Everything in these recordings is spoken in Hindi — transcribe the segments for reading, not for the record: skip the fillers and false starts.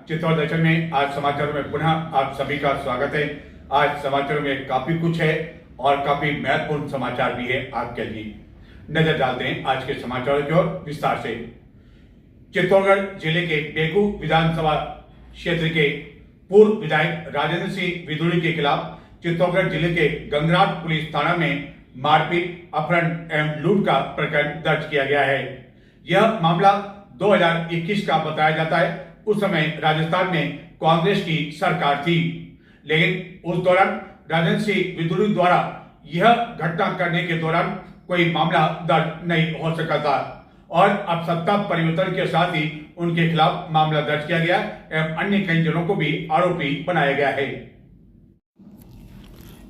चित्तौड़ दर्शन में आज समाचारों में पुनः आप सभी का स्वागत है। आज समाचारों में काफी कुछ है और काफी महत्वपूर्ण समाचार भी है आपके लिए। नजर डालते हैं आज के समाचारों की ओर विस्तार से। चित्तौड़गढ़ जिले के बेगू विधानसभा क्षेत्र के पूर्व विधायक राजेंद्र सिंह विदुड़ी के खिलाफ चित्तौड़गढ़ जिले के गंगराट पुलिस थाना में मारपीट, अपहरण एवं लूट का प्रकरण दर्ज किया गया है। यह मामला 2021 का बताया जाता है। उस समय राजस्थान में कांग्रेस की सरकार थी, लेकिन उस दौरान राजेंद्र सिंह विदुड़ी द्वारा यह घटना करने के दौरान कोई मामला दर्ज नहीं हो सका था और अब सत्ता परिवर्तन के साथ ही उनके खिलाफ मामला दर्ज किया गया एवं अन्य कई जनों को भी आरोपी बनाया गया है।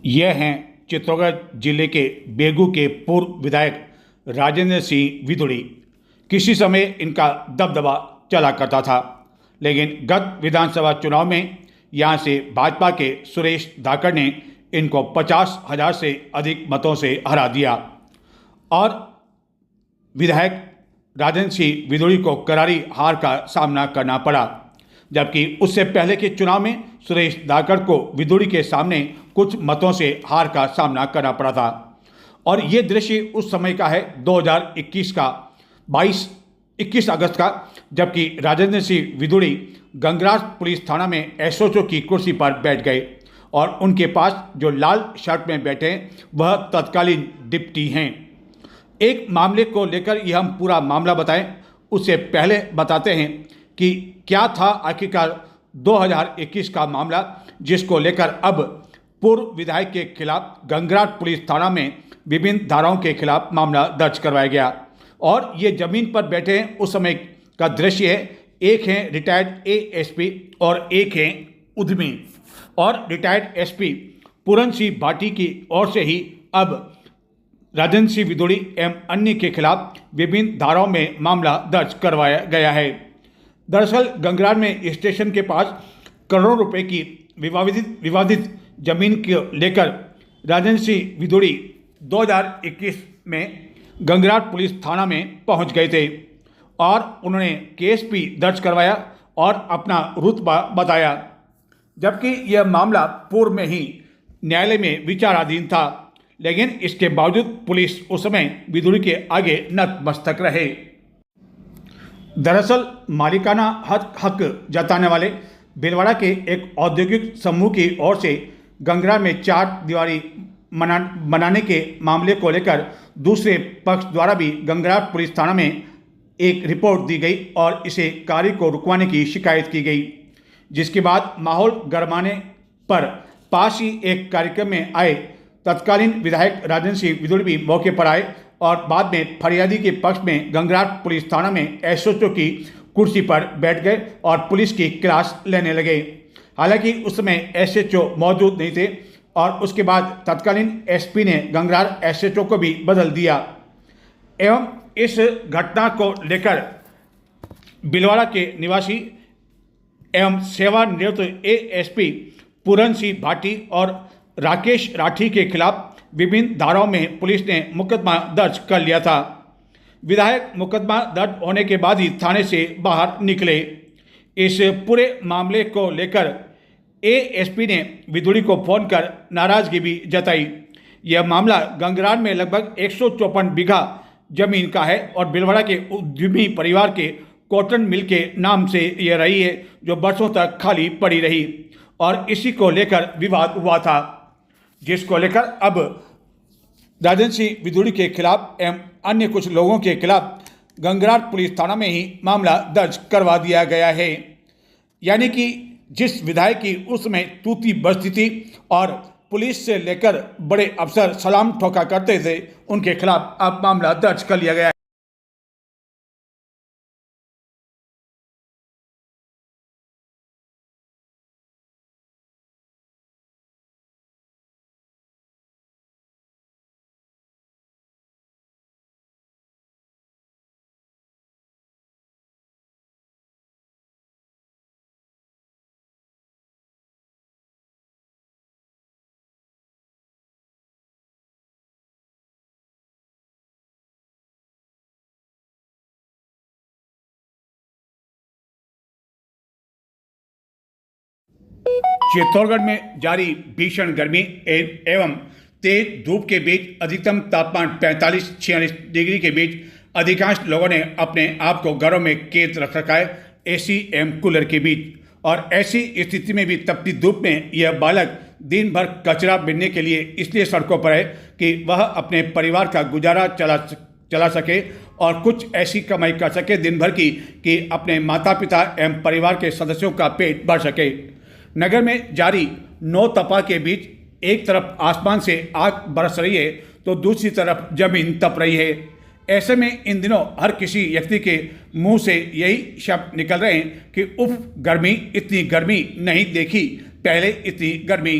यह हैं चित्तौड़गढ़ जिले के बेगू के पूर्व विधायक राजेंद्र सिंह विदुड़ी। किसी समय इनका दबदबा चला करता था, लेकिन गत विधानसभा चुनाव में यहां से भाजपा के सुरेश धाकड़ ने इनको 50,000 से अधिक मतों से हरा दिया और विधायक राजेंद्र सिंह विदुड़ी को करारी हार का सामना करना पड़ा। जबकि उससे पहले के चुनाव में सुरेश धाकड़ को विदुड़ी के सामने कुछ मतों से हार का सामना करना पड़ा था। और ये दृश्य उस समय का है 2021 का 21 अगस्त का, जबकि राजेंद्र सिंह विदुड़ी गंगराट पुलिस थाना में एसओचओ की कुर्सी पर बैठ गए और उनके पास जो लाल शर्ट में बैठे हैं वह तत्कालीन डिप्टी हैं। एक मामले को लेकर यह हम पूरा मामला बताएं, उससे पहले बताते हैं कि क्या था आखिरकार 2021 का मामला, जिसको लेकर अब पूर्व विधायक के खिलाफ गंगराट पुलिस थाना में विभिन्न धाराओं के खिलाफ मामला दर्ज करवाया गया। और ये जमीन पर बैठे हैं उस समय का दृश्य है। एक हैं रिटायर्ड एएसपी और एक हैं उद्यमी। और रिटायर्ड एसपी पूरन सिंह भाटी की ओर से ही अब राजेंद्र सिंह विदुड़ी एवं अन्य के खिलाफ विभिन्न धाराओं में मामला दर्ज करवाया गया है। दरअसल गंगराट में स्टेशन के पास करोड़ों रुपए की विवादित जमीन को लेकर राजेंद्र सिंह विदुड़ी 2021 में गंगराट पुलिस थाना में पहुंच गए थे और उन्होंने केस भी दर्ज करवाया और अपना रुतबा बताया। जबकि यह मामला पूर्व में ही न्यायालय में विचाराधीन था, लेकिन इसके बावजूद पुलिस उस समय विदुड़ी के आगे नतमस्तक रहे। दरअसल मालिकाना हक जताने वाले भीलवाड़ा के एक औद्योगिक समूह की ओर से गंगराट में 4 दीवारी बनाने के मामले को लेकर दूसरे पक्ष द्वारा भी गंगराट पुलिस थाना में एक रिपोर्ट दी गई और इसे कार्य को रुकवाने की शिकायत की गई। जिसके बाद माहौल गरमाने पर पास ही एक कार्यक्रम में आए तत्कालीन विधायक राजेंद्र सिंह विदुड़ी भी मौके पर आए और बाद में फरियादी के पक्ष में गंगराट पुलिस थाना में एसओचओ की कुर्सी पर बैठ गए और पुलिस की क्लास लेने लगे। हालांकि उस समय एसएचओ मौजूद नहीं थे और उसके बाद तत्कालीन एसपी ने गंगराट एसएचओ को भी बदल दिया। एवं इस घटना को लेकर भीलवाड़ा के निवासी एवं सेवानिवृत्त एएसपी पूरन सिंह भाटी और राकेश राठी के खिलाफ विभिन्न धाराओं में पुलिस ने मुकदमा दर्ज कर लिया था। विधायक मुकदमा दर्ज होने के बाद ही थाने से बाहर निकले। इस पूरे मामले को लेकर एएसपी ने विदुड़ी को फोन कर नाराजगी भी जताई। यह मामला गंगराट में लगभग 154 बीघा जमीन का है और भीलवाड़ा के उद्यमी परिवार के कॉटन मिल के नाम से यह रही है, जो वर्षों तक खाली पड़ी रही और इसी को लेकर विवाद हुआ था, जिसको लेकर अब राजेंद्र सिंह विदुड़ी के खिलाफ एवं अन्य कुछ लोगों के खिलाफ गंगराट पुलिस थाना में ही मामला दर्ज करवा दिया गया है। यानी कि जिस विधायक की उस समय तूती बजती थी और पुलिस से लेकर बड़े अफसर सलाम ठोका करते थे, उनके खिलाफ अब मामला दर्ज कर लिया गया है। चित्तौड़गढ़ में जारी भीषण गर्मी एवं तेज धूप के बीच अधिकतम तापमान 45-46 डिग्री के बीच अधिकांश लोगों ने अपने आप को घरों में कैद रख रखा है, एसी एवं कूलर के बीच। और ऐसी स्थिति में भी तपती धूप में यह बालक दिन भर कचरा बीनने के लिए इसलिए सड़कों पर है कि वह अपने परिवार का गुजारा चला सके और कुछ ऐसी कमाई कर सके दिन भर की कि अपने माता पिता एवं परिवार के सदस्यों का पेट भर सके। नगर में जारी नौ तपा के बीच एक तरफ आसमान से आग बरस रही है तो दूसरी तरफ जमीन तप रही है। ऐसे में इन दिनों हर किसी व्यक्ति के मुंह से यही शब्द निकल रहे हैं कि उफ गर्मी, इतनी गर्मी नहीं देखी पहले, इतनी गर्मी।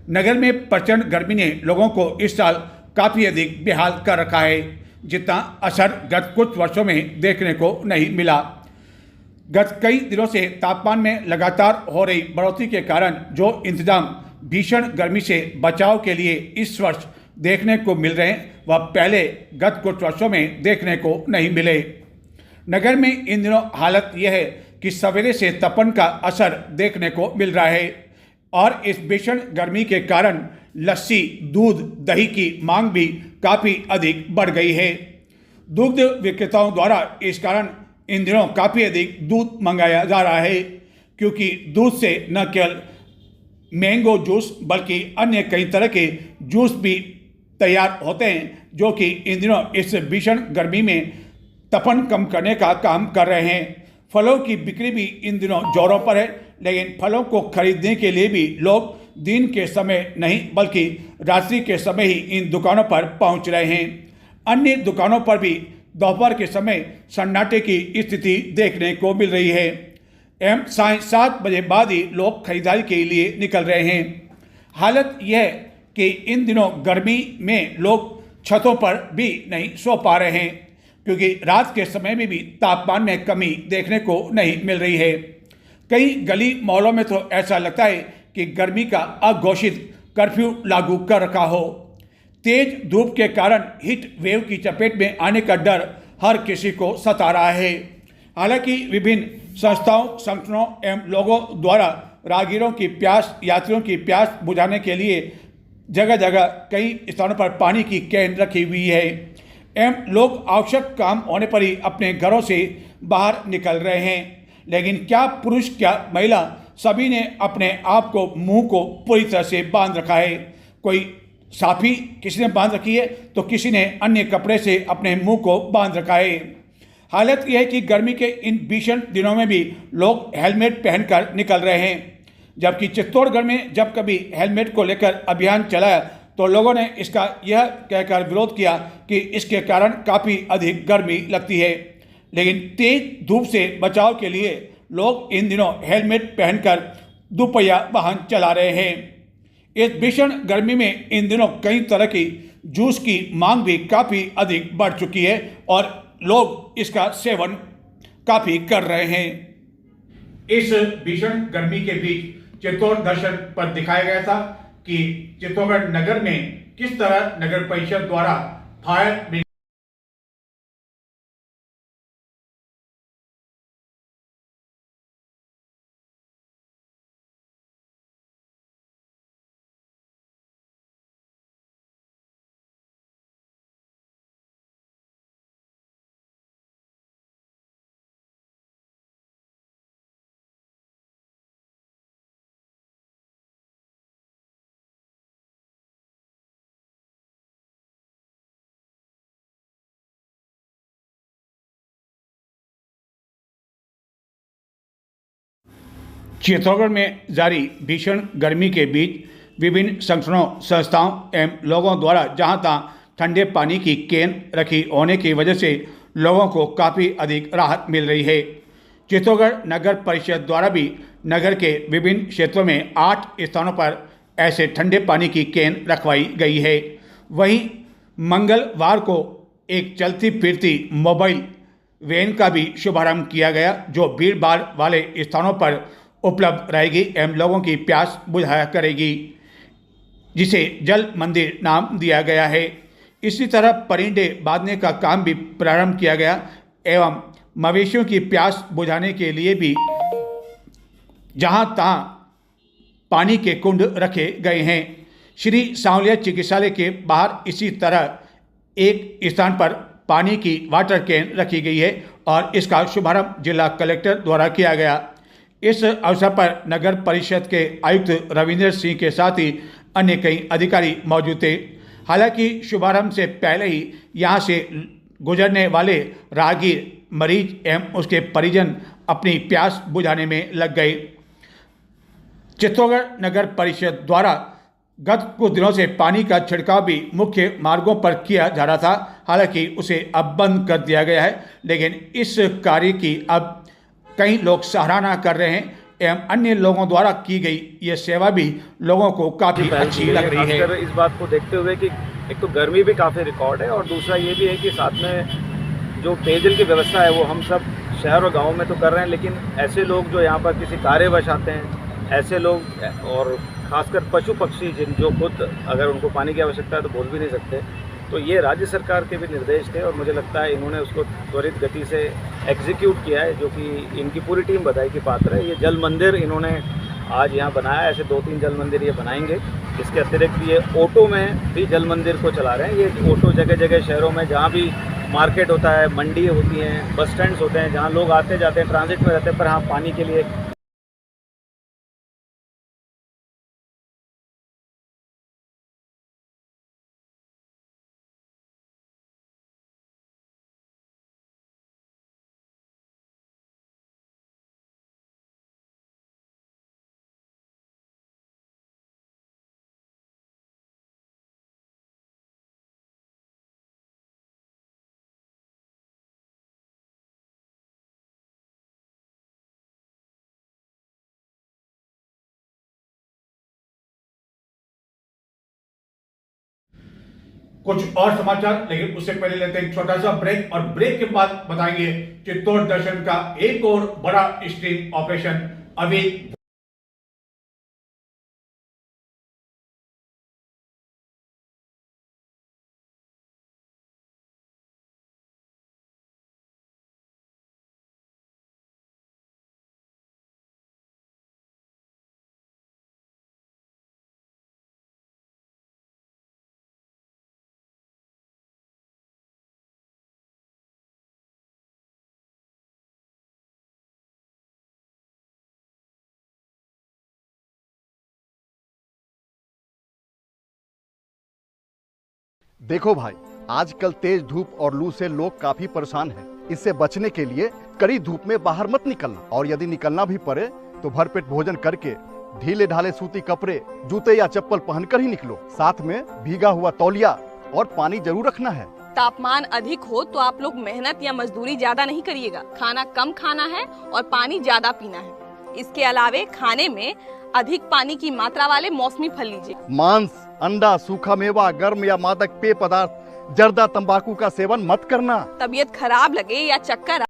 नगर में प्रचंड गर्मी ने लोगों को इस साल काफ़ी अधिक बेहाल कर रखा है, जितना असर गत कुछ वर्षों में देखने को नहीं मिला। गत कई दिनों से तापमान में लगातार हो रही बढ़ोतरी के कारण जो इंतजाम भीषण गर्मी से बचाव के लिए इस वर्ष देखने को मिल रहे हैं वह पहले गत कुछ वर्षों में देखने को नहीं मिले। नगर में इन दिनों हालत यह है कि सवेरे से तपन का असर देखने को मिल रहा है और इस भीषण गर्मी के कारण लस्सी, दूध, दही की मांग भी काफ़ी अधिक बढ़ गई है। दुग्ध विक्रेताओं द्वारा इस कारण इन दिनों काफ़ी अधिक दूध मंगाया जा रहा है, क्योंकि दूध से न केवल मैंगो जूस बल्कि अन्य कई तरह के जूस भी तैयार होते हैं, जो कि इन दिनों इस भीषण गर्मी में तपन कम करने का काम कर रहे हैं। फलों की बिक्री भी इन दिनों जोरों पर है, लेकिन फलों को खरीदने के लिए भी लोग दिन के समय नहीं बल्कि रात्रि के समय ही इन दुकानों पर पहुंच रहे हैं। अन्य दुकानों पर भी दोपहर के समय सन्नाटे की स्थिति देखने को मिल रही है एवं साय 7 बजे बाद ही लोग खरीदारी के लिए निकल रहे हैं। हालत यह है कि इन दिनों गर्मी में लोग छतों पर भी नहीं सो पा रहे हैं, क्योंकि रात के समय में भी तापमान में कमी देखने को नहीं मिल रही है। कई गली मोहल्लों में तो ऐसा लगता है कि गर्मी का अघोषित कर्फ्यू लागू कर रखा हो। तेज धूप के कारण हीट वेव की चपेट में आने का डर हर किसी को सता रहा है। हालांकि विभिन्न संस्थाओं, संगठनों एवं लोगों द्वारा राहगीरों की प्यास, यात्रियों की प्यास बुझाने के लिए जगह जगह कई स्थानों पर पानी की कैन रखी हुई है एवं लोग आवश्यक काम होने पर ही अपने घरों से बाहर निकल रहे हैं। लेकिन क्या पुरुष क्या महिला, सभी ने अपने आप को मुंह को पूरी तरह से बांध रखा है। कोई साफी किसी ने बांध रखी है तो किसी ने अन्य कपड़े से अपने मुंह को बांध रखा है। हालत यह है कि गर्मी के इन भीषण दिनों में भी लोग हेलमेट पहनकर निकल रहे हैं, जबकि चित्तौड़गढ़ में जब कभी हेलमेट को लेकर अभियान चलाया तो लोगों ने इसका यह कहकर विरोध किया कि इसके कारण काफ़ी अधिक गर्मी लगती है। लेकिन तेज धूप से बचाव के लिए लोग इन दिनों हेलमेट पहनकर दोपहिया वाहन चला रहे हैं। इस भीषण गर्मी में इन दिनों कई तरह की जूस की मांग भी काफ़ी अधिक बढ़ चुकी है और लोग इसका सेवन काफ़ी कर रहे हैं। इस भीषण गर्मी के बीच चित्तौड़ दर्शन पर दिखाया गया था कि चित्तौड़गढ़ नगर में किस तरह नगर परिषद द्वारा फायर चित्तौड़गढ़ में जारी भीषण गर्मी के बीच विभिन्न संगठनों, संस्थाओं एवं लोगों द्वारा जहां तहां ठंडे पानी की कैन रखी होने की वजह से लोगों को काफ़ी अधिक राहत मिल रही है। चित्तौड़गढ़ नगर परिषद द्वारा भी नगर के विभिन्न क्षेत्रों में 8 स्थानों पर ऐसे ठंडे पानी की कैन रखवाई गई है। वहीं मंगलवार को एक चलती फिरती मोबाइल वैन का भी शुभारंभ किया गया, जो भीड़ भाड़ वाले स्थानों पर उपलब्ध रहेगी एवं लोगों की प्यास बुझाया करेगी, जिसे जल मंदिर नाम दिया गया है। इसी तरह परिंदे बांधने का काम भी प्रारंभ किया गया एवं मवेशियों की प्यास बुझाने के लिए भी जहां तहां पानी के कुंड रखे गए हैं। श्री सांवलिया चिकित्सालय के बाहर इसी तरह एक स्थान पर पानी की वाटर कैन रखी गई है और इसका शुभारंभ जिला कलेक्टर द्वारा किया गया। इस अवसर पर नगर परिषद के आयुक्त रविंद्र सिंह के साथ ही अन्य कई अधिकारी मौजूद थे। हालांकि शुभारंभ से पहले ही यहां से गुजरने वाले राहगीर, मरीज एवं उसके परिजन अपनी प्यास बुझाने में लग गए। चित्तौड़गढ़ नगर परिषद द्वारा गत कुछ दिनों से पानी का छिड़काव भी मुख्य मार्गों पर किया जा रहा था। हालांकि उसे अब बंद कर दिया गया है, लेकिन इस कार्य की अब कई लोग सराहना कर रहे हैं एवं अन्य लोगों द्वारा की गई ये सेवा भी लोगों को काफ़ी अच्छी लग रही है। इस बात को देखते हुए कि एक तो गर्मी भी काफ़ी रिकॉर्ड है और दूसरा ये भी है कि साथ में जो पेयजल की व्यवस्था है वो हम सब शहर और गाँव में तो कर रहे हैं, लेकिन ऐसे लोग जो यहाँ पर किसी कार्यवश आते हैं, ऐसे लोग और खासकर पशु पक्षी जो खुद अगर उनको पानी की आवश्यकता है तो बोल भी नहीं सकते, तो ये राज्य सरकार के भी निर्देश थे और मुझे लगता है इन्होंने उसको त्वरित गति से एग्जीक्यूट किया है, जो कि इनकी पूरी टीम बधाई की पात्र है। ये जल मंदिर इन्होंने आज यहाँ बनाया, ऐसे 2-3 जल मंदिर ये बनाएंगे। इसके अतिरिक्त ये ऑटो में भी जल मंदिर को चला रहे हैं। ये ऑटो जगह जगह शहरों में जहाँ भी मार्केट होता है, मंडी होती हैं, बस स्टैंड्स होते हैं, जहाँ लोग आते जाते हैं, ट्रांजिट में रहते हैं, पर हाँ पानी के लिए कुछ और समाचार, लेकिन उससे पहले लेते हैं छोटा सा ब्रेक और ब्रेक के बाद बताएंगे चित्तौड़ दर्शन का एक और बड़ा स्ट्रिंग ऑपरेशन अभी देखो भाई, आजकल तेज धूप और लू से लोग काफी परेशान हैं। इससे बचने के लिए कड़ी धूप में बाहर मत निकलना, और यदि निकलना भी पड़े तो भरपेट भोजन करके ढीले ढाले सूती कपड़े, जूते या चप्पल पहनकर ही निकलो। साथ में भीगा हुआ तौलिया और पानी जरूर रखना है। तापमान अधिक हो तो आप लोग मेहनत या मजदूरी ज्यादा नहीं करिएगा। खाना कम खाना है और पानी ज्यादा पीना है। इसके अलावे खाने में अधिक पानी की मात्रा वाले मौसमी फल लीजिए। मांस, अंडा, सूखा मेवा, गर्म या मादक पेय पदार्थ, जर्दा, तंबाकू का सेवन मत करना। तबीयत खराब लगे या चक्कर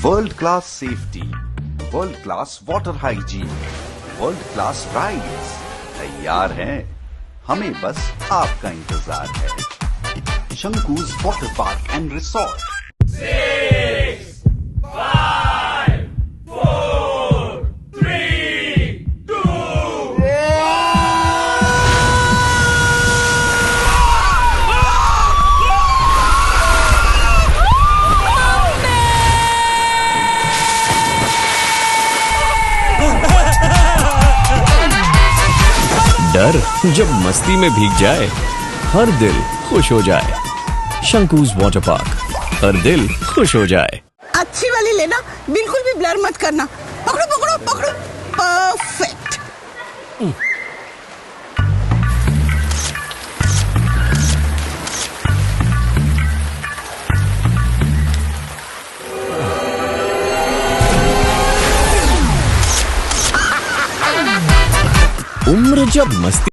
world class safety, world class water hygiene, world class rides तैयार हैं। हमें बस आपका इंतजार है। शंकुज वाटर पार्क एंड रिसोर्ट। 6, 5, 4, 3 घर जब मस्ती में भीग जाए, हर दिल खुश हो जाए। शंकुज वाटर पार्क, हर दिल खुश हो जाए। अच्छी वाली लेना, बिल्कुल भी ब्लर मत करना। पकड़ो पकड़ो पकड़ो, परफेक्ट। उम्र जब मस्ती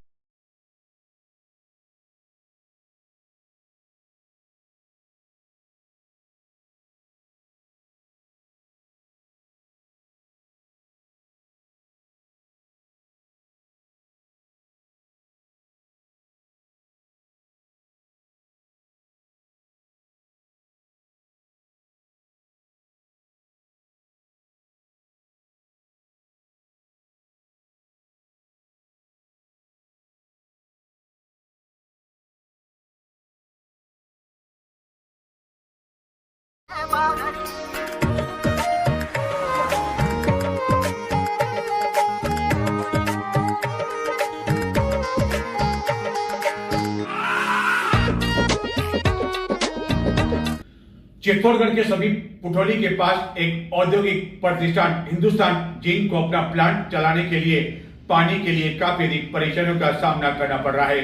चित्तौड़गढ़ के समीप पुठौली के पास एक औद्योगिक प्रतिष्ठान हिंदुस्तान जिंक को अपना प्लांट चलाने के लिए पानी के लिए काफी अधिक परेशानियों का सामना करना पड़ रहा है।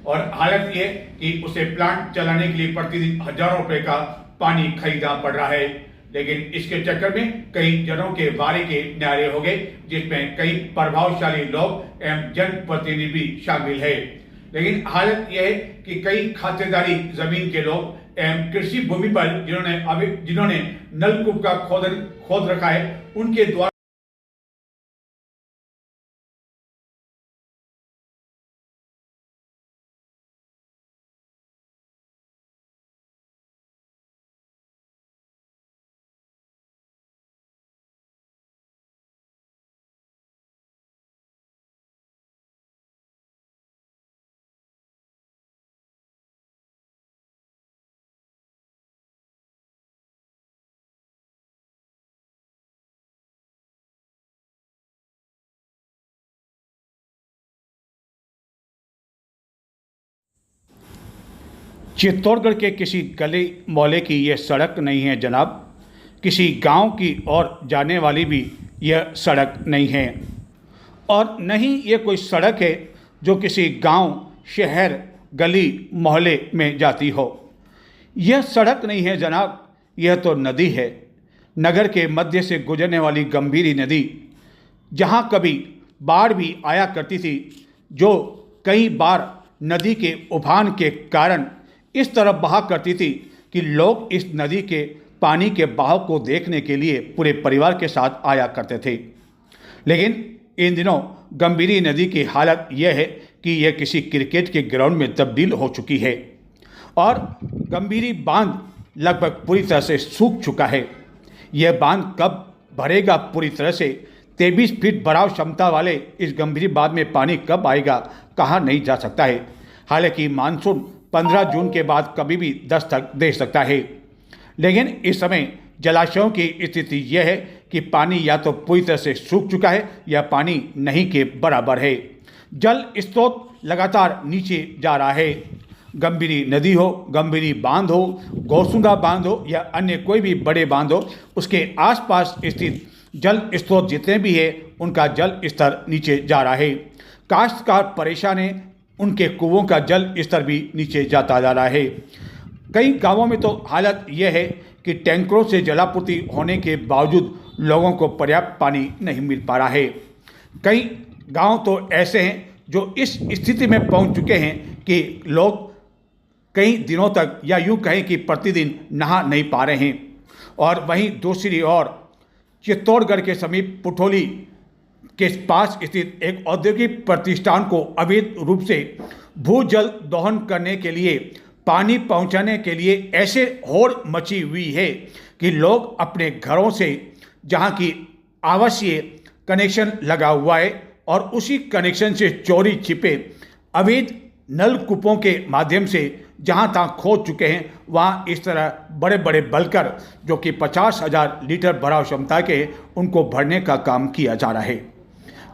और हालत ये कि उसे प्लांट चलाने के लिए प्रतिदिन हजारों रुपए का पानी खरीदना पड़ रहा है। लेकिन इसके चक्कर में कई जनों के वारे के न्यारे हो गए, जिसमें कई प्रभावशाली लोग एवं जनप्रतिनिधि भी शामिल है। लेकिन हालत यह है कि कई खातेदारी जमीन के लोग एवं कृषि भूमि पर जिन्होंने नलकूप का खोद रखा है, उनके द्वारा चित्तौड़गढ़ के किसी गली मोहल्ले की यह सड़क नहीं है जनाब, किसी गांव की ओर जाने वाली भी यह सड़क नहीं है। और न ही ये कोई सड़क है जो किसी गांव, शहर, गली मोहल्ले में जाती हो। यह सड़क नहीं है जनाब, यह तो नदी है। नगर के मध्य से गुजरने वाली गंभीरी नदी, जहां कभी बाढ़ भी आया करती थी, जो कई बार नदी के उफान के कारण इस तरफ बहा करती थी कि लोग इस नदी के पानी के बहाव को देखने के लिए पूरे परिवार के साथ आया करते थे। लेकिन इन दिनों गंभीरी नदी की हालत यह है कि यह किसी क्रिकेट के ग्राउंड में तब्दील हो चुकी है और गंभीरी बांध लगभग पूरी तरह से सूख चुका है। यह बांध कब भरेगा पूरी तरह से, 23 फीट भराव क्षमता वाले इस गंभीरी बांध में पानी कब आएगा, कहा नहीं जा सकता है। हालांकि मानसून 15 जून के बाद कभी भी दस्तक दे सकता है। लेकिन इस समय जलाशयों की स्थिति यह है कि पानी या तो पूरी तरह से सूख चुका है या पानी नहीं के बराबर है। जल स्रोत लगातार नीचे जा रहा है। गंभीरी नदी हो, गंभीरी बांध हो, गौसुंदा बांध हो या अन्य कोई भी बड़े बांध हो, उसके आसपास स्थित जल स्रोत जितने भी है उनका जल स्तर नीचे जा रहा है। काश्तकार परेशान है, उनके कुओं का जल स्तर भी नीचे जाता जा रहा है। कई गांवों में तो हालत यह है कि टैंकरों से जलापूर्ति होने के बावजूद लोगों को पर्याप्त पानी नहीं मिल पा रहा है। कई गांव तो ऐसे हैं जो इस स्थिति में पहुंच चुके हैं कि लोग कई दिनों तक या यूं कहें कि प्रतिदिन नहा नहीं पा रहे हैं। और वहीं दूसरी ओर चित्तौड़गढ़ के समीप पुठौली के पास स्थित एक औद्योगिक प्रतिष्ठान को अवैध रूप से भूजल दोहन करने के लिए, पानी पहुंचाने के लिए ऐसे होड़ मची हुई है कि लोग अपने घरों से, जहां की आवश्यक कनेक्शन लगा हुआ है और उसी कनेक्शन से चोरी छिपे अवैध नलकूपों के माध्यम से जहां तहां खोद चुके हैं, वहां इस तरह बड़े बड़े बलकर जो कि 50,000 लीटर भराव क्षमता के, उनको भरने का काम किया जा रहा है।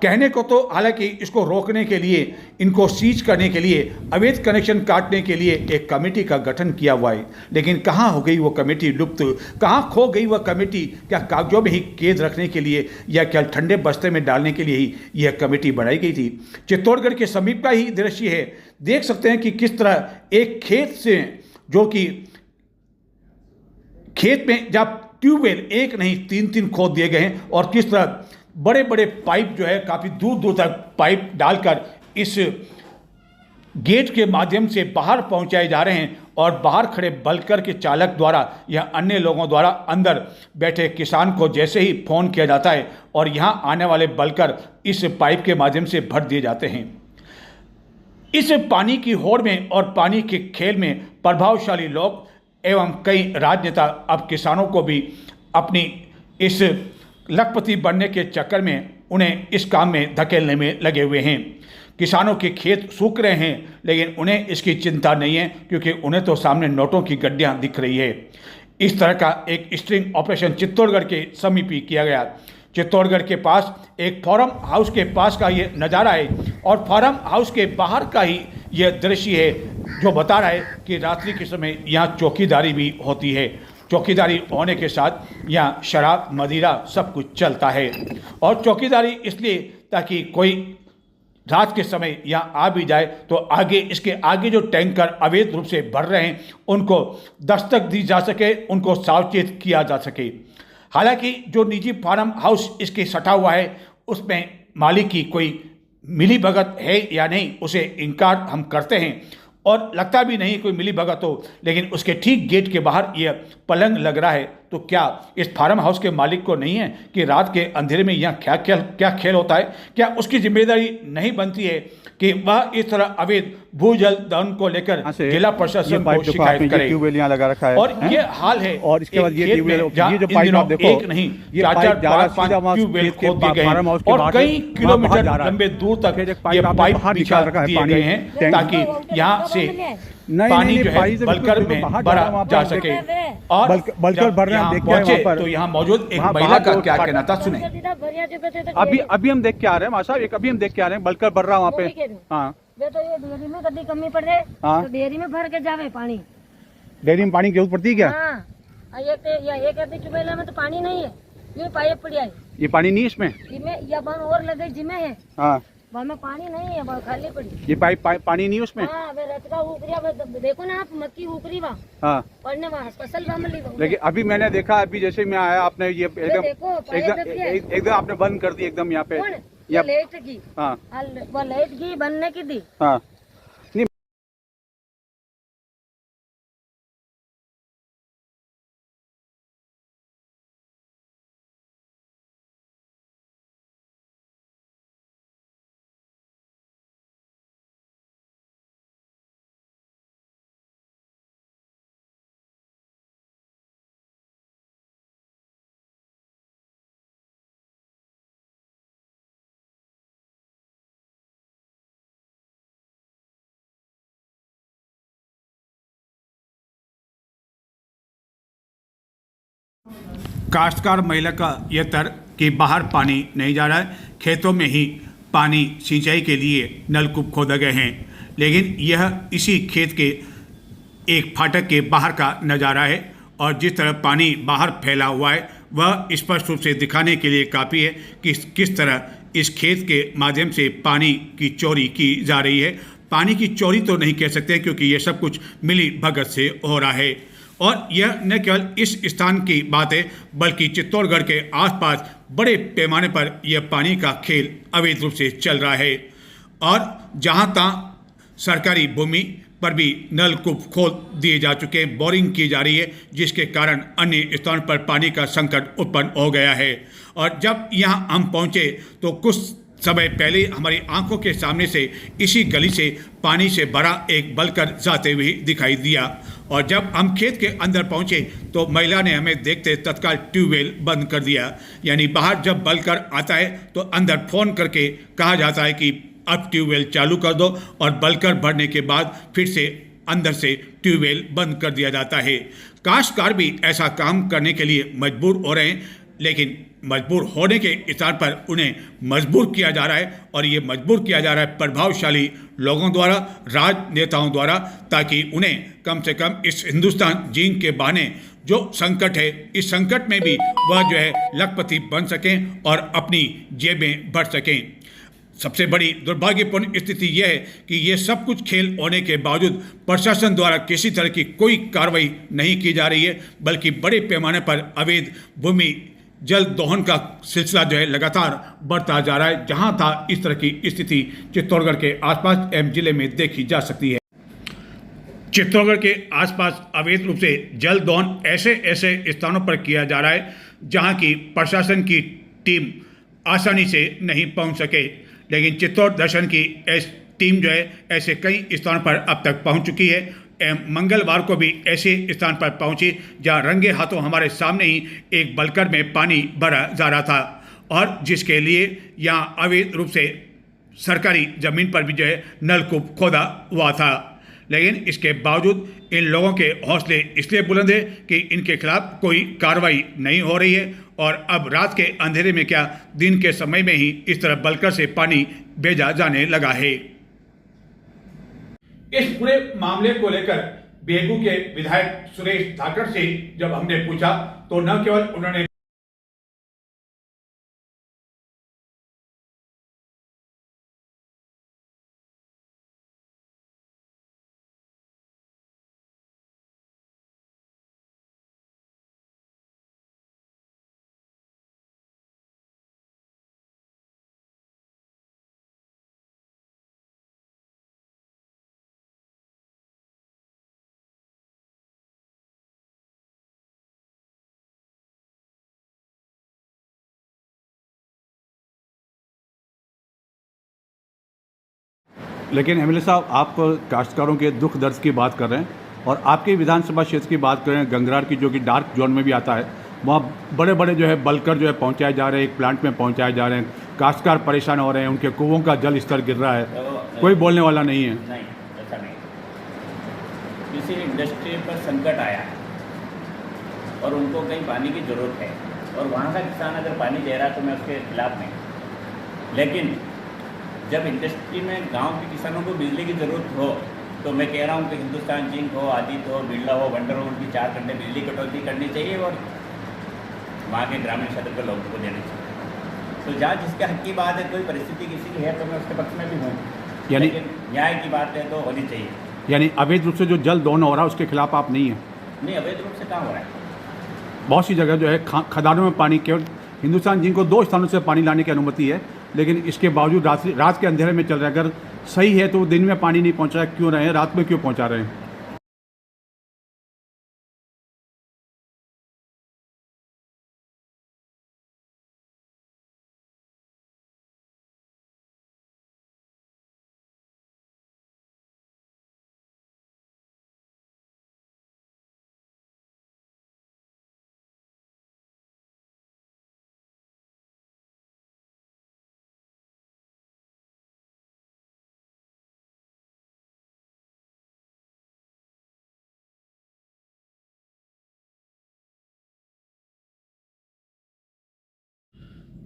कहने को तो हालांकि इसको रोकने के लिए, इनको सीज करने के लिए, अवैध कनेक्शन काटने के लिए एक कमेटी का गठन किया हुआ है, लेकिन कहाँ हो गई वो कमेटी लुप्त, कहाँ खो गई वह कमेटी? क्या कागजों में ही कैद रखने के लिए या क्या ठंडे बस्ते में डालने के लिए ही यह कमेटी बनाई गई थी? चित्तौड़गढ़ के समीप का ही दृश्य है। देख सकते हैं कि किस तरह एक खेत से, जो कि खेत में जब ट्यूबवेल एक नहीं 3-3 खोद दिए गए हैं और किस तरह बड़े बड़े पाइप जो है काफ़ी दूर दूर तक पाइप डालकर इस गेट के माध्यम से बाहर पहुंचाए जा रहे हैं और बाहर खड़े बल्कर के चालक द्वारा या अन्य लोगों द्वारा अंदर बैठे किसान को जैसे ही फ़ोन किया जाता है और यहां आने वाले बल्कर इस पाइप के माध्यम से भर दिए जाते हैं। इस पानी की होड़ में और पानी के खेल में प्रभावशाली लोग एवं कई राजनेता अब किसानों को भी अपनी इस लखपति बनने के चक्कर में उन्हें इस काम में धकेलने में लगे हुए हैं। किसानों के खेत सूख रहे हैं, लेकिन उन्हें इसकी चिंता नहीं है क्योंकि उन्हें तो सामने नोटों की गड्डियां दिख रही है। इस तरह का एक स्ट्रिंग ऑपरेशन चित्तौड़गढ़ के समीप ही किया गया। चित्तौड़गढ़ के पास एक फार्म हाउस के पास का ये नज़ारा है और फार्म हाउस के बाहर का ही यह दृश्य है जो बता रहा है कि रात्रि के समय यहाँ चौकीदारी भी होती है। चौकीदारी होने के साथ यहाँ शराब, मदिरा सब कुछ चलता है और चौकीदारी इसलिए ताकि कोई रात के समय यहाँ आ भी जाए तो आगे, इसके आगे जो टैंकर अवैध रूप से भर रहे हैं उनको दस्तक दी जा सके, उनको सावचेत किया जा सके। हालांकि जो निजी फार्म हाउस इसके सटा हुआ है उसमें मालिक की कोई मिली भगत है या नहीं, उसे इनकार हम करते हैं और लगता भी नहीं कोई मिली भगत हो, लेकिन उसके ठीक गेट के बाहर यह पलंग लग रहा है तो क्या इस फार्म हाउस के मालिक को नहीं है कि रात के अंधेरे में यहाँ क्या खेल होता है? क्या उसकी जिम्मेदारी नहीं बनती है कि वह इस तरह अवैध भूजल दहन को लेकर जिला प्रशासन को शिकायत करे? यहाँ लगा रखा है और ये हाल है और इसके बाद ये जो पाइप आप देखो, एक नहीं 4-5 ट्यूबवेल खोद दिए गए हैं और कई किलोमीटर लंबे दूर तक ये पाइप बिछा दिए गए हैं ताकि यहाँ से पानी जो है बलकर में भरा जा सके। और बलकर भर रहे हैं, देख के वहाँ पर तो यहाँ मौजूद एक महिला का क्या कहना था, सुने। अभी हम देख के आ रहे हैं मां साहब, अभी हम देख के आ रहे हैं बलकर भर रहा है वहाँ पे। हाँ तो ये डेयरी में कभी कमी पड़ रही, तो डेयरी में भर के जावे पानी। डेयरी में पानी की जरूरत पड़ती है क्या? हाँ, एक ट्यूबवेल में तो पानी नहीं है, ये पाइप पड़ी है, ये पानी नहीं इसमें, या बन और लगे जिम्मे है। हाँ वहाँ में पानी नहीं है, वहाँ खाली पड़ी। ये पाइप पानी नहीं है उसमें। हाँ, रचका ऊपरी, देखो ना आप मक्की ऊपरी वहाँ। हाँ पड़ने वहाँ फसल लेकिन अभी मैंने देखा, अभी जैसे मैं आया आपने ये एकदम आपने बंद कर दी एकदम यहाँ पे। लाइट की, हाँ वो लाइट की बनने की दी। हाँ काश्तकार महिला का यह तर्क कि बाहर पानी नहीं जा रहा है, खेतों में ही पानी सिंचाई के लिए नलकूप खोदे गए हैं, लेकिन यह इसी खेत के एक फाटक के बाहर का नज़ारा है और जिस तरह पानी बाहर फैला हुआ है वह स्पष्ट रूप से दिखाने के लिए काफ़ी है कि किस तरह इस खेत के माध्यम से पानी की चोरी की जा रही है। पानी की चोरी तो नहीं कह सकते क्योंकि ये सब कुछ मिली भगत से हो रहा है और यह न केवल इस स्थान की बात है बल्कि चित्तौड़गढ़ के आसपास बड़े पैमाने पर यह पानी का खेल अवैध रूप से चल रहा है और जहां तहाँ सरकारी भूमि पर भी नलकूप खोल दिए जा चुके हैं, बोरिंग की जा रही है, जिसके कारण अन्य स्थानों पर पानी का संकट उत्पन्न हो गया है। और जब यहां हम पहुंचे तो कुछ समय पहले हमारी आंखों के सामने से इसी गली से पानी से भरा एक बलकर जाते हुए दिखाई दिया और जब हम खेत के अंदर पहुंचे तो महिला ने हमें देखते तत्काल ट्यूबवेल बंद कर दिया। यानी बाहर जब बलकर आता है तो अंदर फ़ोन करके कहा जाता है कि अब ट्यूबवेल चालू कर दो और बलकर भरने के बाद फिर से अंदर से ट्यूबवेल बंद कर दिया जाता है। काश्तकार भी ऐसा काम करने के लिए मजबूर हो रहे हैं। लेकिन मजबूर होने के स्थान पर उन्हें मजबूर किया जा रहा है, और ये मजबूर किया जा रहा है प्रभावशाली लोगों द्वारा, राजनेताओं द्वारा, ताकि उन्हें कम से कम इस हिंदुस्तान जिंक के बहाने जो संकट है, इस संकट में भी वह जो है लखपति बन सकें और अपनी जेबें भर सकें। सबसे बड़ी दुर्भाग्यपूर्ण स्थिति यह है कि ये सब कुछ खेल होने के बावजूद प्रशासन द्वारा किसी तरह की कोई कार्रवाई नहीं की जा रही है, बल्कि बड़े पैमाने पर अवैध भूमि जल दोहन का सिलसिला जो है लगातार बढ़ता जा रहा है। जहां था इस तरह की स्थिति चित्तौड़गढ़ के आसपास एवं जिले में देखी जा सकती है। चित्तौड़गढ़ के आसपास अवैध रूप से जल दोहन ऐसे ऐसे स्थानों पर किया जा रहा है जहां की प्रशासन की टीम आसानी से नहीं पहुंच सके, लेकिन चित्तौड़ दर्शन की टीम जो है ऐसे कई स्थानों पर अब तक पहुंच चुकी है एवं मंगलवार को भी ऐसे स्थान पर पहुंची जहां रंगे हाथों हमारे सामने ही एक बलकर में पानी भरा जा रहा था, और जिसके लिए यहां अवैध रूप से सरकारी ज़मीन पर भी जो है नलकूप खोदा हुआ था। लेकिन इसके बावजूद इन लोगों के हौसले इसलिए बुलंद है कि इनके खिलाफ कोई कार्रवाई नहीं हो रही है, और अब रात के अंधेरे में क्या दिन के समय में ही इस तरह बलकर से पानी भेजा जाने लगा है। इस पूरे मामले को लेकर बेगू के विधायक सुरेश धाकड़ से जब हमने पूछा तो न केवल उन्होंने लेकिन एमएलए साहब, आप काश्तकारों के दुख दर्द की बात कर रहे हैं, और आपके विधानसभा क्षेत्र की बात करें गंगरार की, जो कि डार्क जोन में भी आता है, वहाँ बड़े बड़े जो है बलकर जो है पहुँचाए जा रहे हैं, एक प्लांट में पहुँचाए जा रहे हैं, काश्तकार परेशान हो रहे हैं, उनके कुओं का जल स्तर गिर रहा है, कोई बोलने वाला नहीं है। नहीं, ऐसा नहीं। किसी इंडस्ट्री पर संकट आया है और उनको कहीं पानी की ज़रूरत है, और वहाँ का किसान अगर पानी दे रहा है तो मैं उसके खिलाफ नहीं, लेकिन जब इंडस्ट्री में गांव के किसानों को बिजली की ज़रूरत हो तो मैं कह रहा हूँ कि हिंदुस्तान जिंक हो, आदित्य हो, बिरला हो, वंडर हो, उनकी 4 घंटे बिजली कटौती करनी चाहिए और वहाँ के ग्रामीण क्षेत्र के लोगों को देनी चाहिए। तो जहाँ जिसके हक की बात है, कोई परिस्थिति किसी की है तो मैं उसके पक्ष में भी हूँ, यानी न्याय की बात है तो होनी चाहिए। यानी अवैध रूप से जो जल दोहन हो रहा है उसके खिलाफ आप नहीं हैं? नहीं, अवैध रूप से कहाँ हो रहा है। बहुत सी जगह जो है खदानों में पानी, केवल हिंदुस्तान जिंक को 2 स्थानों से पानी लाने की अनुमति है, लेकिन इसके बावजूद रात के अंधेरे में चल रहा है। अगर सही है तो दिन में पानी नहीं पहुंचा क्यों रहे हैं, रात में क्यों पहुंचा रहे हैं?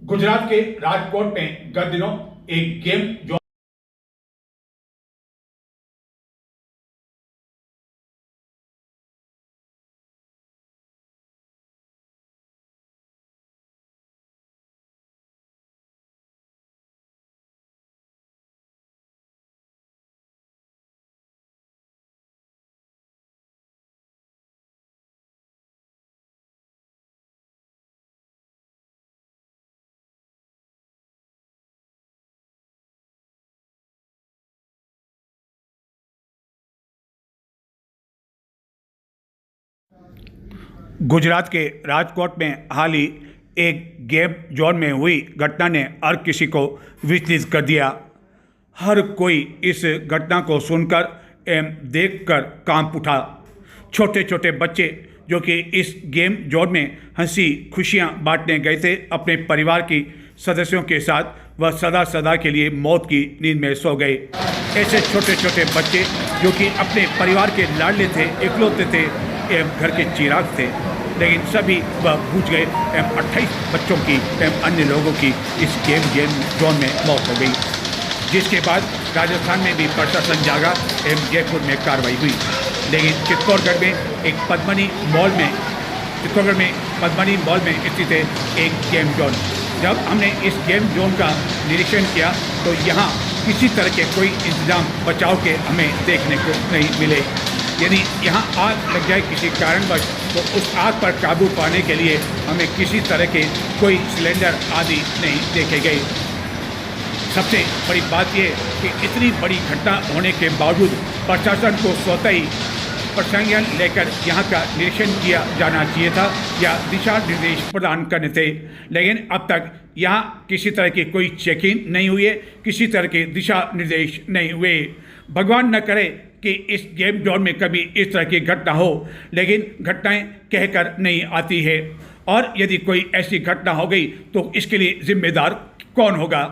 गुजरात के राजकोट में गत दिनों एक गेम जो गुजरात के राजकोट में हाल ही एक गेम जोन में हुई घटना ने हर किसी को विचलित कर दिया। हर कोई इस घटना को सुनकर एवं देखकर कांप उठा। छोटे छोटे बच्चे जो कि इस गेम जोन में हंसी खुशियां बांटने गए थे अपने परिवार की सदस्यों के साथ, वह सदा सदा के लिए मौत की नींद में सो गए। ऐसे छोटे छोटे बच्चे जो कि अपने परिवार के लाडले थे, इकलौते थे एवं घर के चिराग थे, लेकिन सभी वह बूझ गए एवं 28 बच्चों की एवं अन्य लोगों की इस गेम जोन में मौत हो गई, जिसके बाद राजस्थान में भी प्रशासन जागा एवं जयपुर में कार्रवाई हुई। लेकिन चित्तौड़गढ़ में चित्तौड़गढ़ में पद्मनी मॉल में स्थित है एक गेम जोन। जब हमने इस गेम जोन का निरीक्षण किया तो यहाँ किसी तरह के कोई इंतजाम बचाव के हमें देखने को नहीं मिले। यदि यहाँ आग लग जाए किसी कारणवश तो उस आग पर काबू पाने के लिए हमें किसी तरह के कोई सिलेंडर आदि नहीं देखे गए। सबसे बड़ी बात यह कि इतनी बड़ी घटना होने के बावजूद प्रशासन को स्वतः ही प्रसंज्ञान लेकर यहाँ का निरीक्षण किया जाना चाहिए था या दिशा निर्देश प्रदान करने थे, लेकिन अब तक यहाँ किसी तरह की कोई चेकिंग नहीं हुई है, किसी तरह के दिशा निर्देश नहीं हुए। भगवान न करे कि इस गेम जोन में कभी इस तरह की घटना हो, लेकिन घटनाएं कहकर नहीं आती है और यदि कोई ऐसी घटना हो गई तो इसके लिए जिम्मेदार कौन होगा?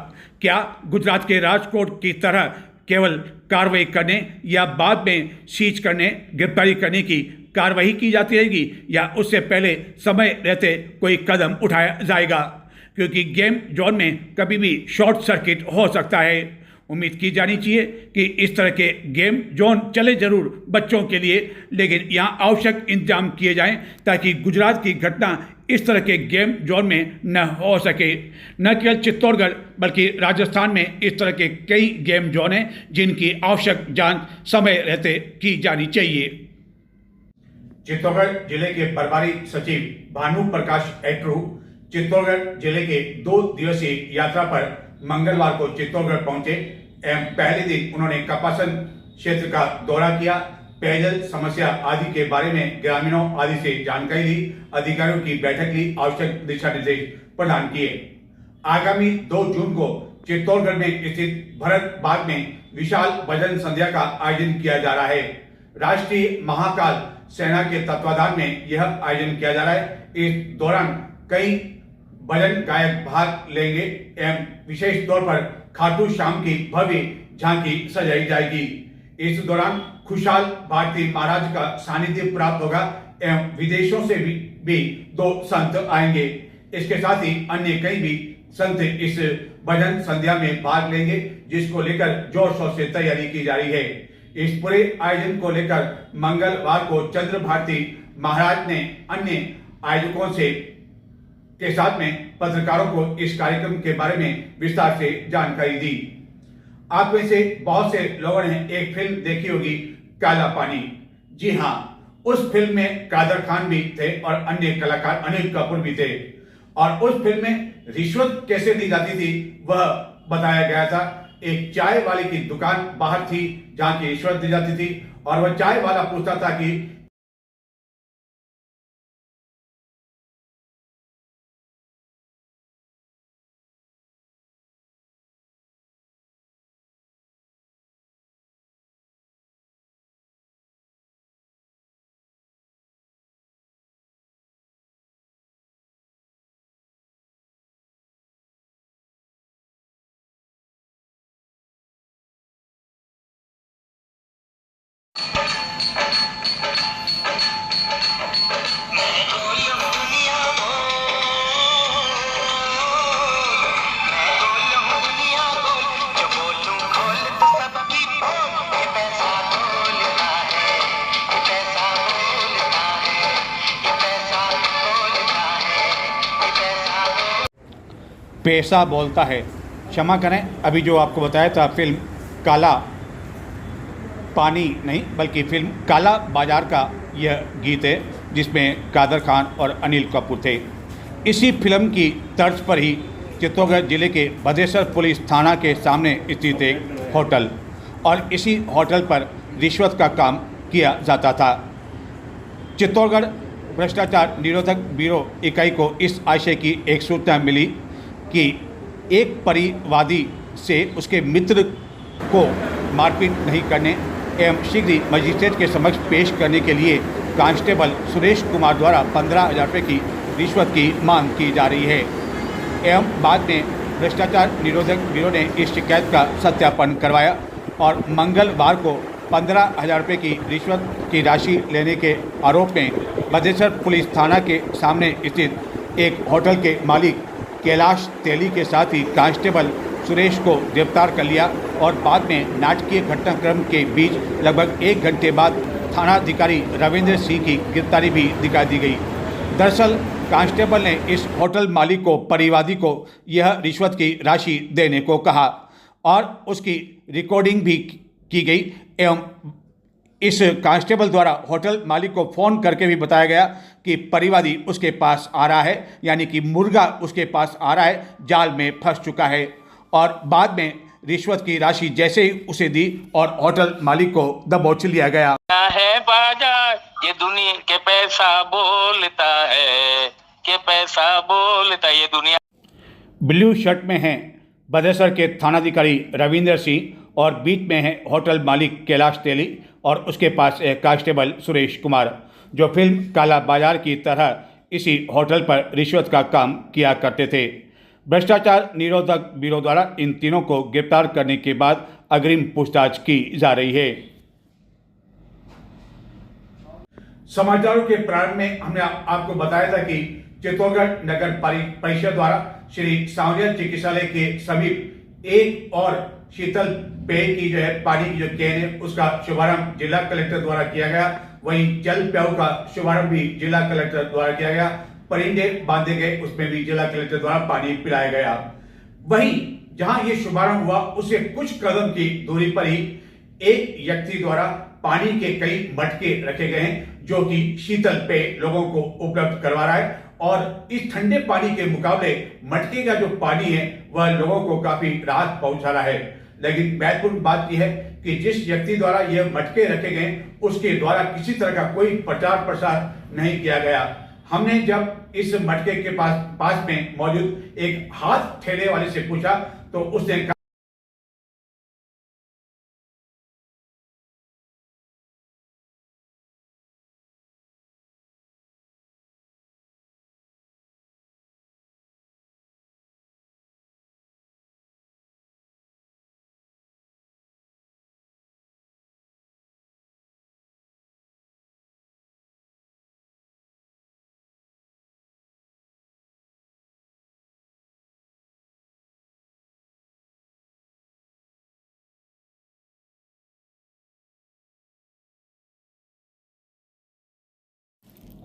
क्या गुजरात के राजकोट की तरह केवल कार्रवाई करने या बाद में सीज करने, गिरफ्तारी करने की कार्रवाई की जाती रहेगी या उससे पहले समय रहते कोई कदम उठाया जाएगा? क्योंकि गेम जोन में कभी भी शॉर्ट सर्किट हो सकता है। उम्मीद की जानी चाहिए कि इस तरह के गेम जोन चले जरूर बच्चों के लिए, लेकिन यहाँ आवश्यक इंतजाम किए जाएं ताकि गुजरात की घटना इस तरह के गेम जोन में न हो सके। न केवल चित्तौड़गढ़ बल्कि राजस्थान में इस तरह के कई गेम जोन हैं जिनकी आवश्यक जांच समय रहते की जानी चाहिए। चित्तौड़गढ़ जिले के प्रभारी सचिव भानु प्रकाश एट्रू चित्तौड़गढ़ जिले के 2 दिवसीय यात्रा पर मंगलवार को चित्तौड़गढ़ पहुंचे एवं पहले दिन उन्होंने कपासन क्षेत्र का दौरा किया, पेयजल समस्या आदि के बारे में ग्रामीणों आदि से जानकारी ली, अधिकारियों की बैठक ली, आवश्यक दिशा निर्देश प्रदान किए। आगामी 2 जून को चित्तौड़गढ़ में स्थित भरत बाग में विशाल भजन संध्या का आयोजन किया जा रहा है। राष्ट्रीय महाकाल सेना के तत्वाधान में यह आयोजन किया जा रहा है। इस दौरान कई भजन गायक भाग लेंगे एवं विशेष तौर पर खाटू श्याम की भव्य झांकी सजाई जाएगी। इस दौरान खुशहाल भारती महाराज का सानिध्य प्राप्त होगा एवं विदेशों से भी 2 संत आएंगे। इसके साथ ही अन्य कई भी संत इस भजन संध्या में भाग लेंगे, जिसको लेकर जोर शोर से तैयारी की जा रही है। इस पूरे आयोजन को लेकर मंगलवार को चंद्र भारती महाराज ने अन्य आयोजकों के साथ में पत्रकारों को इस कार्यक्रम के बारे में विस्तार से जानकारी दी। आप में से बहुत से लोगों ने एक फिल्म देखी होगी, काला पानी। जी हाँ, उस फिल्म में कादर खान भी थे और अन्य कलाकार अनिल कपूर भी थे और उस फिल्म में रिश्वत कैसे दी जाती थी वह बताया गया था। एक चाय वाले की दुकान बाहर थी जहां की रिश्वत दी जाती थी और वह चाय वाला पूछता था कि पैसा बोलता है। क्षमा करें, अभी जो आपको बताया था फिल्म काला पानी नहीं बल्कि फिल्म काला बाजार का यह गीत है, जिसमें कादर खान और अनिल कपूर थे। इसी फिल्म की तर्ज पर ही चित्तौड़गढ़ जिले के भदेसर पुलिस थाना के सामने स्थित एक होटल और इसी होटल पर रिश्वत का काम किया जाता था। चित्तौड़गढ़ भ्रष्टाचार निरोधक ब्यूरो इकाई को इस आशय की एक सूचना मिली कि एक परिवादी से उसके मित्र को मारपीट नहीं करने एवं शीघ्र ही मजिस्ट्रेट के समक्ष पेश करने के लिए कांस्टेबल सुरेश कुमार द्वारा 15,000 रुपये की रिश्वत की मांग की जा रही है एवं बाद में भ्रष्टाचार निरोधक ब्यूरो ने इस शिकायत का सत्यापन करवाया और मंगलवार को 15,000 रुपये की रिश्वत की राशि लेने के आरोप में बदेसर पुलिस थाना के सामने स्थित एक होटल के मालिक कैलाश तेली के साथ ही कांस्टेबल सुरेश को गिरफ्तार कर लिया और बाद में नाटकीय घटनाक्रम के बीच लगभग 1 घंटे बाद थानाधिकारी रविंद्र सिंह की गिरफ्तारी भी दिखा दी गई। दरअसल कांस्टेबल ने इस होटल मालिक को परिवादी को यह रिश्वत की राशि देने को कहा और उसकी रिकॉर्डिंग भी की गई एवं इस कांस्टेबल द्वारा होटल मालिक को फ़ोन करके भी बताया गया कि परिवादी उसके पास आ रहा है, यानी कि मुर्गा उसके पास आ रहा है, जाल में फंस चुका है। और बाद में रिश्वत की राशि जैसे ही उसे दी और होटल मालिक को दबोच लिया गया। है बाजार ये दुनिया के पैसा बोलता है, के पैसा बोलता ये दुनिया। ब्लू शर्ट में हैं बदेसर के थानाधिकारी रविंद्र सिंह और बीच में है होटल मालिक कैलाश तेली और उसके पास है कांस्टेबल सुरेश कुमार, जो फिल्म काला बाजार की तरह इसी होटल पर रिश्वत का काम किया करते थे। भ्रष्टाचार निरोधक ब्यूरो द्वारा इन तीनों को गिरफ्तार करने के बाद अग्रिम पूछताछ की जा रही है। समाचारों के प्रारंभ में हमने आपको बताया था कि चित्तौड़गढ़ नगर परिषद द्वारा श्री सांवलिया चिकित्सालय के समीप एक और शीतल पेय की जो है पानी की जो कैन है उसका शुभारंभ जिला कलेक्टर द्वारा किया गया। वहीं जल प्याऊ का शुभारंभ भी जिला कलेक्टर द्वारा किया गया। परिंदे बांधे गए, उसमें भी जिला कलेक्टर द्वारा पानी पिलाया गया। वहीं जहां ये शुभारंभ हुआ उससे कुछ कदम की दूरी पर ही एक व्यक्ति द्वारा पानी के कई मटके रखे गए हैं जो कि शीतल पेय लोगों को उपलब्ध करवा रहा है और इस ठंडे पानी के मुकाबले मटके का जो पानी है वह लोगों को काफी राहत पहुंचा रहा है। लेकिन महत्वपूर्ण बात यह है कि जिस व्यक्ति द्वारा यह मटके रखे गए उसके द्वारा किसी तरह का कोई प्रचार प्रसार नहीं किया गया। हमने जब इस मटके के पास में मौजूद एक हाथ ठेले वाले से पूछा तो उसने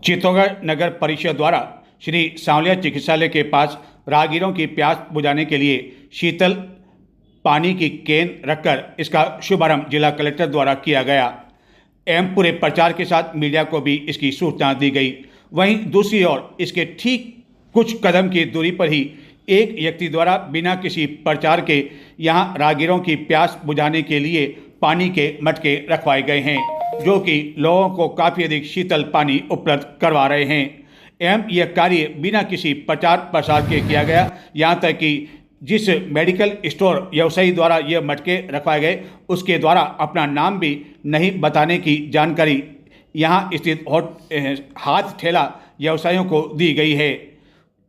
चित्तौड़गढ़ नगर परिषद द्वारा श्री सांवलिया चिकित्सालय के पास राहगीरों की प्यास बुझाने के लिए शीतल पानी की कैन रखकर इसका शुभारंभ जिला कलेक्टर द्वारा किया गया एवं पूरे प्रचार के साथ मीडिया को भी इसकी सूचना दी गई। वहीं दूसरी ओर इसके ठीक कुछ कदम की दूरी पर ही एक व्यक्ति द्वारा बिना किसी प्रचार के यहां राहगीरों की प्यास बुझाने के लिए पानी के मटके रखवाए गए हैं जो कि लोगों को काफ़ी अधिक शीतल पानी उपलब्ध करवा रहे हैं एवं यह कार्य बिना किसी प्रचार प्रसार के किया गया। यहाँ तक कि जिस मेडिकल स्टोर व्यवसायी द्वारा यह मटके रखवाए गए उसके द्वारा अपना नाम भी नहीं बताने की जानकारी यहाँ स्थित हाथ ठेला व्यवसायियों को दी गई है।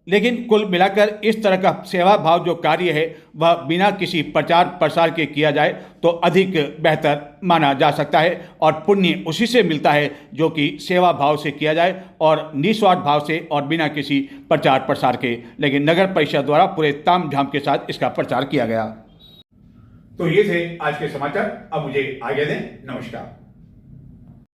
लेकिन कुल मिलाकर इस तरह का सेवा भाव जो कार्य है वह बिना किसी प्रचार प्रसार के किया जाए तो अधिक बेहतर माना जा सकता है और पुण्य उसी से मिलता है जो कि सेवा भाव से किया जाए और निस्वार्थ भाव से और बिना किसी प्रचार प्रसार के। लेकिन नगर परिषद द्वारा पूरे तामझाम के साथ इसका प्रचार किया गया। तो ये थे आज के समाचार, अब मुझे आज्ञा दें। नमस्कार।